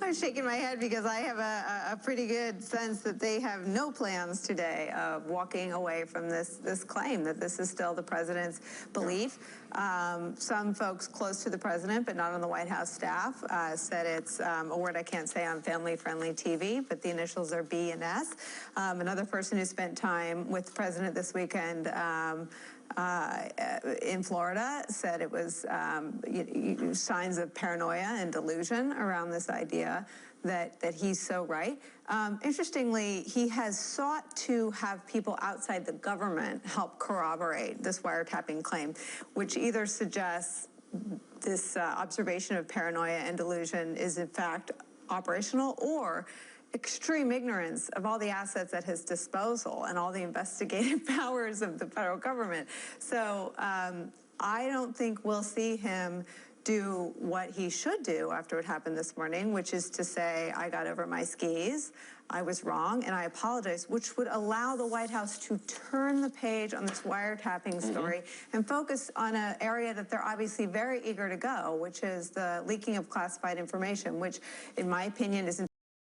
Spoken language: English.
I'm shaking my head because I have a pretty good sense that they have no plans today of walking away from this claim that this is still the president's belief. Some folks close to the president, but not on the White House staff, said it's a word I can't say on family-friendly TV, but the initials are B and S. Another person who spent time with the president this weekend in Florida said it was signs of paranoia and delusion around this idea that he's so right. Interestingly, he has sought to have people outside the government help corroborate this wiretapping claim, which either suggests this observation of paranoia and delusion is in fact operational, or extreme ignorance of all the assets at his disposal and all the investigative powers of the federal government. So I don't think we'll see him do what he should do after what happened this morning, which is to say, I got over my skis, I was wrong, and I apologize, which would allow the White House to turn the page on this wiretapping story and focus on an area that they're obviously very eager to go, which is the leaking of classified information, which, in my opinion, is